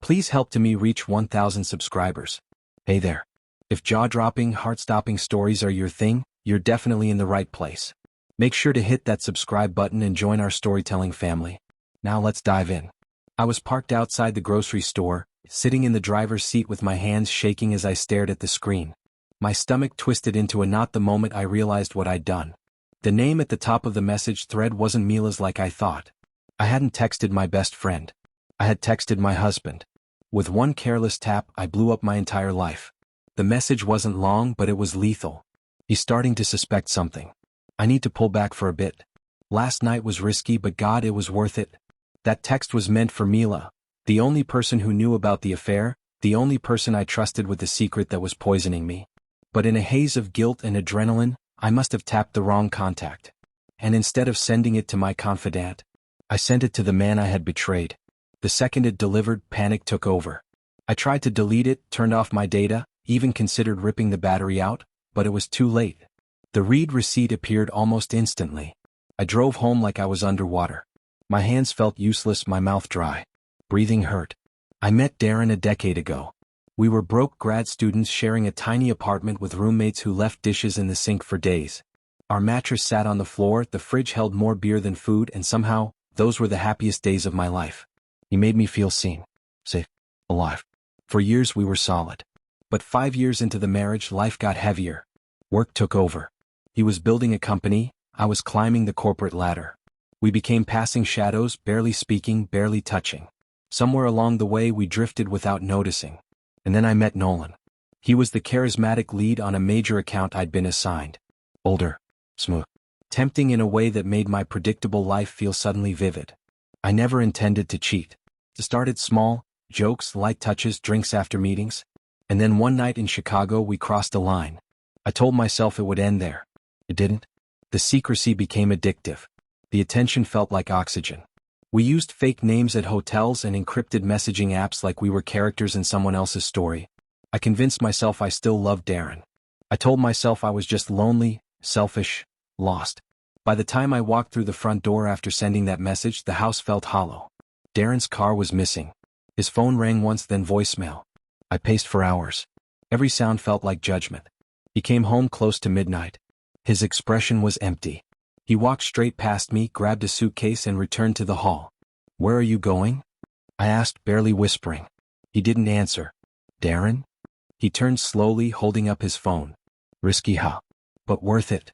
Please help to me reach 1,000 subscribers. Hey there. If jaw-dropping, heart-stopping stories are your thing, you're definitely in the right place. Make sure to hit that subscribe button and join our storytelling family. Now let's dive in. I was parked outside the grocery store, sitting in the driver's seat with my hands shaking as I stared at the screen. My stomach twisted into a knot the moment I realized what I'd done. The name at the top of the message thread wasn't Mila's like I thought. I hadn't texted my best friend. I had texted my husband. With one careless tap, I blew up my entire life. The message wasn't long, but it was lethal. He's starting to suspect something. I need to pull back for a bit. Last night was risky, but God, it was worth it. That text was meant for Mila, the only person who knew about the affair, the only person I trusted with the secret that was poisoning me. But in a haze of guilt and adrenaline, I must have tapped the wrong contact. And instead of sending it to my confidant, I sent it to the man I had betrayed. The second it delivered, panic took over. I tried to delete it, turned off my data, even considered ripping the battery out, but it was too late. The read receipt appeared almost instantly. I drove home like I was underwater. My hands felt useless, my mouth dry. Breathing hurt. I met Darren a decade ago. We were broke grad students sharing a tiny apartment with roommates who left dishes in the sink for days. Our mattress sat on the floor, the fridge held more beer than food, and somehow, those were the happiest days of my life. He made me feel seen, safe, alive. For years we were solid. But 5 years into the marriage, life got heavier. Work took over. He was building a company, I was climbing the corporate ladder. We became passing shadows, barely speaking, barely touching. Somewhere along the way we drifted without noticing. And then I met Nolan. He was the charismatic lead on a major account I'd been assigned. Older, smooth, tempting in a way that made my predictable life feel suddenly vivid. I never intended to cheat. It started small, jokes, light touches, drinks after meetings. And then one night in Chicago we crossed a line. I told myself it would end there. It didn't. The secrecy became addictive. The attention felt like oxygen. We used fake names at hotels and encrypted messaging apps like we were characters in someone else's story. I convinced myself I still loved Darren. I told myself I was just lonely, selfish, lost. By the time I walked through the front door after sending that message, the house felt hollow. Darren's car was missing. His phone rang once, then voicemail. I paced for hours. Every sound felt like judgment. He came home close to midnight. His expression was empty. He walked straight past me, grabbed a suitcase and returned to the hall. "Where are you going?" I asked, barely whispering. He didn't answer. "Darren?" He turned slowly, holding up his phone. "Risky, huh? But worth it."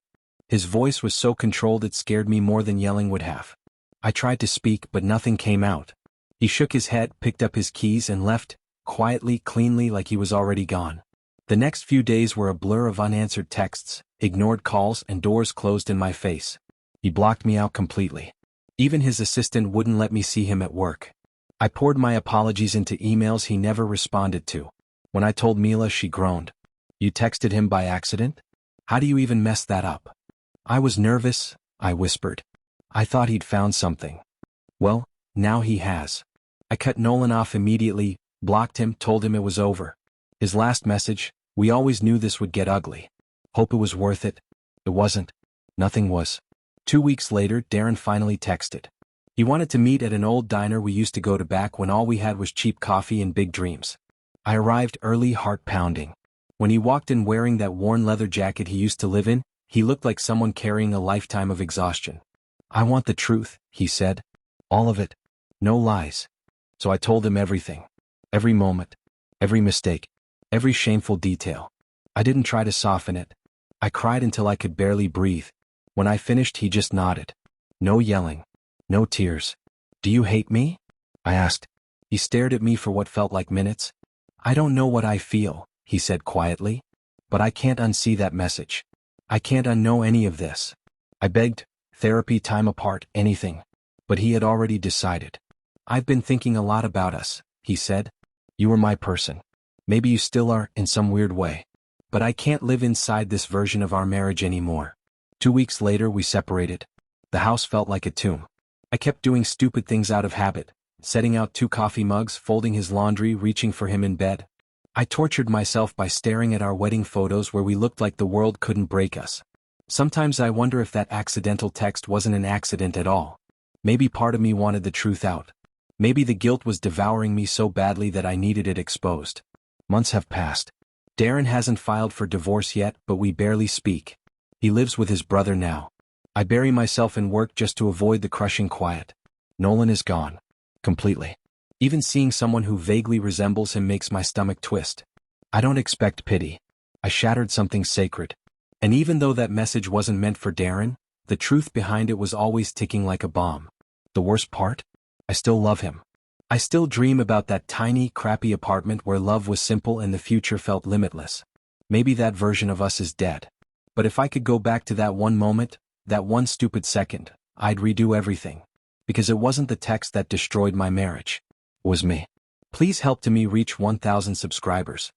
His voice was so controlled it scared me more than yelling would have. I tried to speak, but nothing came out. He shook his head, picked up his keys and left, quietly, cleanly, like he was already gone. The next few days were a blur of unanswered texts, ignored calls, and doors closed in my face. He blocked me out completely. Even his assistant wouldn't let me see him at work. I poured my apologies into emails he never responded to. When I told Mila, she groaned. "You texted him by accident? How do you even mess that up?" I was nervous, I whispered. I thought he'd found something. Well, now he has. I cut Nolan off immediately, blocked him, told him it was over. His last message, "We always knew this would get ugly. Hope it was worth it." It wasn't. Nothing was. 2 weeks later, Darren finally texted. He wanted to meet at an old diner we used to go to back when all we had was cheap coffee and big dreams. I arrived early, heart pounding. When he walked in wearing that worn leather jacket he used to live in, he looked like someone carrying a lifetime of exhaustion. "I want the truth," he said. "All of it. No lies." So I told him everything. Every moment. Every mistake. Every shameful detail. I didn't try to soften it. I cried until I could barely breathe. When I finished, he just nodded. No yelling. No tears. "Do you hate me?" I asked. He stared at me for what felt like minutes. "I don't know what I feel," he said quietly. "But I can't unsee that message. I can't unknow any of this." I begged, therapy, time apart, anything. But he had already decided. "I've been thinking a lot about us," he said. "You were my person. Maybe you still are, in some weird way. But I can't live inside this version of our marriage anymore." 2 weeks later we separated. The house felt like a tomb. I kept doing stupid things out of habit, setting out 2 coffee mugs, folding his laundry, reaching for him in bed. I tortured myself by staring at our wedding photos where we looked like the world couldn't break us. Sometimes I wonder if that accidental text wasn't an accident at all. Maybe part of me wanted the truth out. Maybe the guilt was devouring me so badly that I needed it exposed. Months have passed. Darren hasn't filed for divorce yet, but we barely speak. He lives with his brother now. I bury myself in work just to avoid the crushing quiet. Nolan is gone. Completely. Even seeing someone who vaguely resembles him makes my stomach twist. I don't expect pity. I shattered something sacred. And even though that message wasn't meant for Darren, the truth behind it was always ticking like a bomb. The worst part? I still love him. I still dream about that tiny, crappy apartment where love was simple and the future felt limitless. Maybe that version of us is dead. But if I could go back to that one moment, that one stupid second, I'd redo everything. Because it wasn't the text that destroyed my marriage. It was me. Please help to me reach 1,000 subscribers.